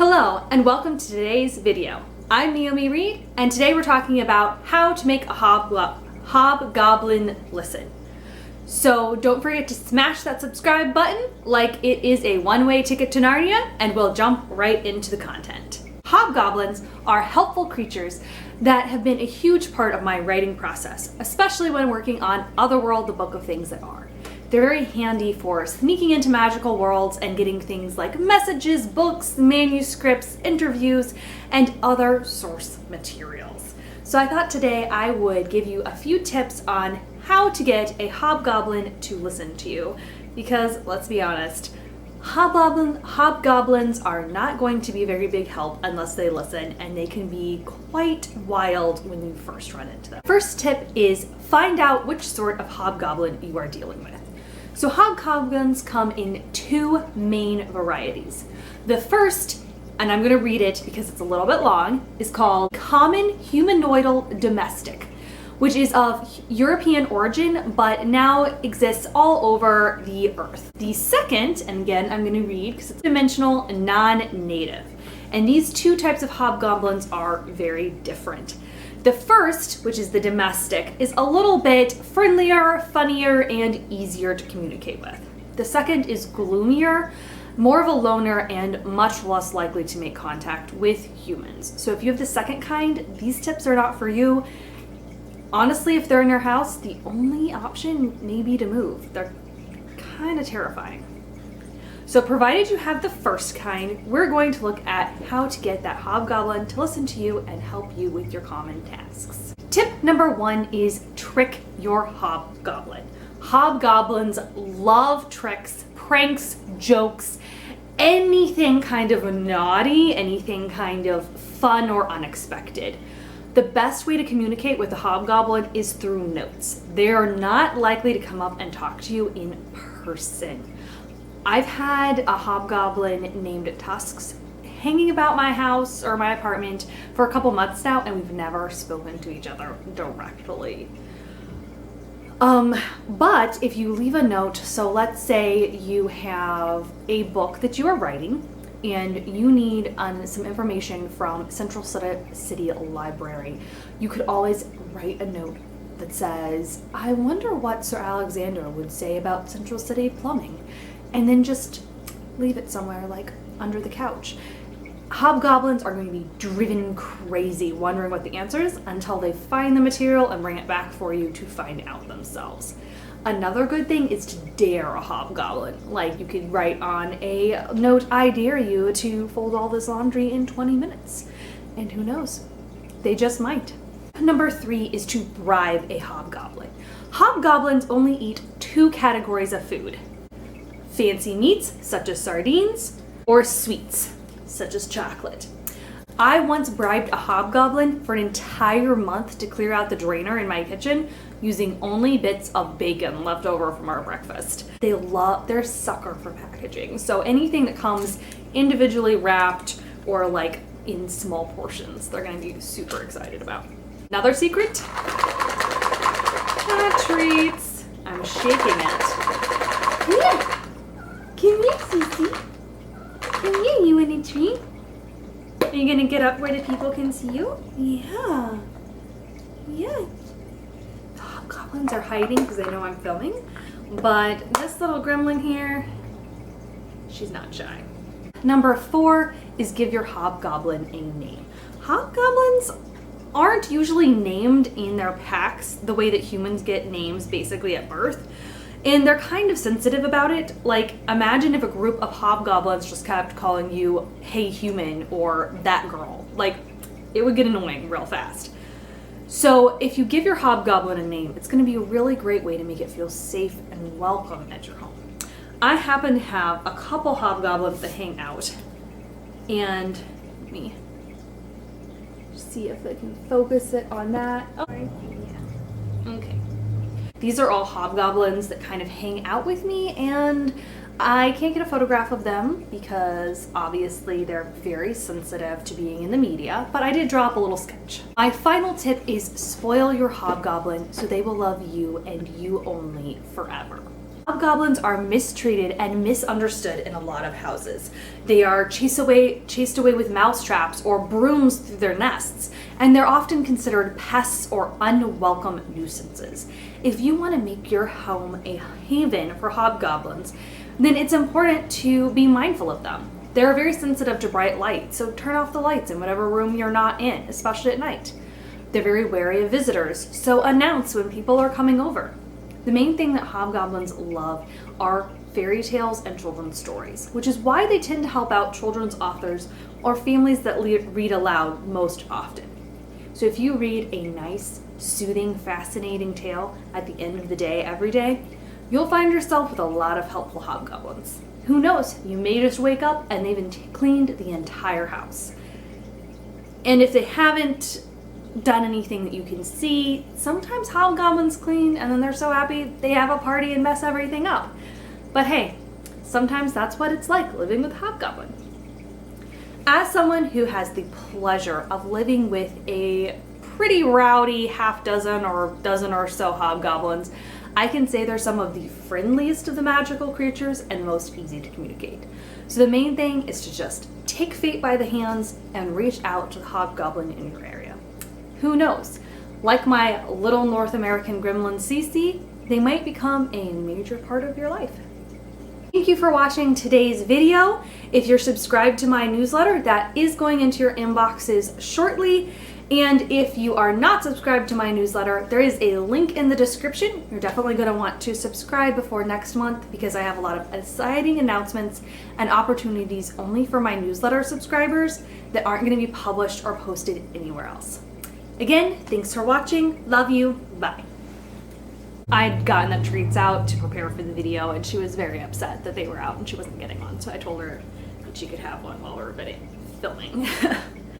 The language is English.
Hello and welcome to today's video. I'm Naomi Reed and today we're talking about how to make a hobgoblin listen. So don't forget to smash that subscribe button like it is a one-way ticket to Narnia, and we'll jump right into the content. Hobgoblins are helpful creatures that have been a huge part of my writing process, especially when working on Otherworld, the Book of Things That Are. They're very handy for sneaking into magical worlds and getting things like messages, books, manuscripts, interviews, and other source materials. So I thought today I would give you a few tips on how to get a hobgoblin to listen to you, because let's be honest, hobgoblins are not going to be a very big help unless they listen, and they can be quite wild when you first run into them. First tip is find out which sort of hobgoblin you are dealing with. So hobgoblins come in two main varieties. The first, and I'm going to read it because it's a little bit long, is called Common Humanoidal Domestic, which is of European origin but now exists all over the earth. The second, and again I'm going to read because it's dimensional non-native, and these two types of hobgoblins are very different. The first, which is the domestic, is a little bit friendlier, funnier, and easier to communicate with. The second is gloomier, more of a loner, and much less likely to make contact with humans. So if you have the second kind, these tips are not for you. Honestly, if they're in your house, the only option may be to move. They're kind of terrifying. So provided you have the first kind, we're going to look at how to get that hobgoblin to listen to you and help you with your common tasks. Tip number one is trick your hobgoblin. Hobgoblins love tricks, pranks, jokes, anything kind of naughty, anything kind of fun or unexpected. The best way to communicate with a hobgoblin is through notes. They are not likely to come up and talk to you in person. I've had a hobgoblin named Tusks hanging about my house or my apartment for a couple months now, and we've never spoken to each other directly. But if you leave a note, so let's say you have a book that you are writing and you need some information from Central City Library, you could always write a note that says, I wonder what Sir Alexander would say about Central City plumbing, and then just leave it somewhere like under the couch. Hobgoblins are going to be driven crazy wondering what the answer is until they find the material and bring it back for you to find out themselves. Another good thing is to dare a hobgoblin. Like, you could write on a note, I dare you to fold all this laundry in 20 minutes. And who knows, they just might. Number three is to bribe a hobgoblin. Hobgoblins only eat two categories of food: fancy meats, such as sardines, or sweets, such as chocolate. I once bribed a hobgoblin for an entire month to clear out the drainer in my kitchen using only bits of bacon left over from our breakfast. They're a sucker for packaging, so anything that comes individually wrapped or like in small portions, they're gonna be super excited about. Another secret? Cat treats. I'm shaking it. Come here. Come here, Sissy. Come here, you want a treat? Are you gonna get up where the people can see you? Yeah. Yeah. The hobgoblins are hiding because they know I'm filming, but this little gremlin here, she's not shy. Number four is give your hobgoblin a name. Hobgoblins aren't usually named in their packs the way that humans get names basically at birth. And they're kind of sensitive about it. Like, imagine if a group of hobgoblins just kept calling you, hey human, or that girl. Like, it would get annoying real fast. So if you give your hobgoblin a name, it's gonna be a really great way to make it feel safe and welcome at your home. I happen to have a couple hobgoblins that hang out. And let me see if I can focus it on that. Oh, yeah. Okay. These are all hobgoblins that kind of hang out with me, and I can't get a photograph of them because obviously they're very sensitive to being in the media, but I did draw up a little sketch. My final tip is spoil your hobgoblin so they will love you and you only forever. Hobgoblins are mistreated and misunderstood in a lot of houses. They are chased away with mouse traps or brooms through their nests, and they're often considered pests or unwelcome nuisances. If you want to make your home a haven for hobgoblins, then it's important to be mindful of them. They're very sensitive to bright light, so turn off the lights in whatever room you're not in, especially at night. They're very wary of visitors, so announce when people are coming over. The main thing that hobgoblins love are fairy tales and children's stories, which is why they tend to help out children's authors or families that read aloud most often. So if you read a nice, soothing, fascinating tale at the end of the day every day, you'll find yourself with a lot of helpful hobgoblins. Who knows, you may just wake up and they've cleaned the entire house. And if they haven't done anything that you can see, sometimes hobgoblins clean and then they're so happy they have a party and mess everything up. But hey, sometimes that's what it's like living with a hobgoblin. As someone who has the pleasure of living with a pretty rowdy half dozen or dozen or so hobgoblins, I can say they're some of the friendliest of the magical creatures and most easy to communicate. So the main thing is to just take fate by the hands and reach out to the hobgoblin in your area. Who knows? Like my little North American gremlin Cece, they might become a major part of your life. Thank you for watching today's video. If you're subscribed to my newsletter, that is going into your inboxes shortly. And if you are not subscribed to my newsletter, there is a link in the description. You're definitely going to want to subscribe before next month because I have a lot of exciting announcements and opportunities only for my newsletter subscribers that aren't going to be published or posted anywhere else. Again, thanks for watching. Love you. Bye. I'd gotten the treats out to prepare for the video and she was very upset that they were out and she wasn't getting one. So I told her that she could have one while we were filming.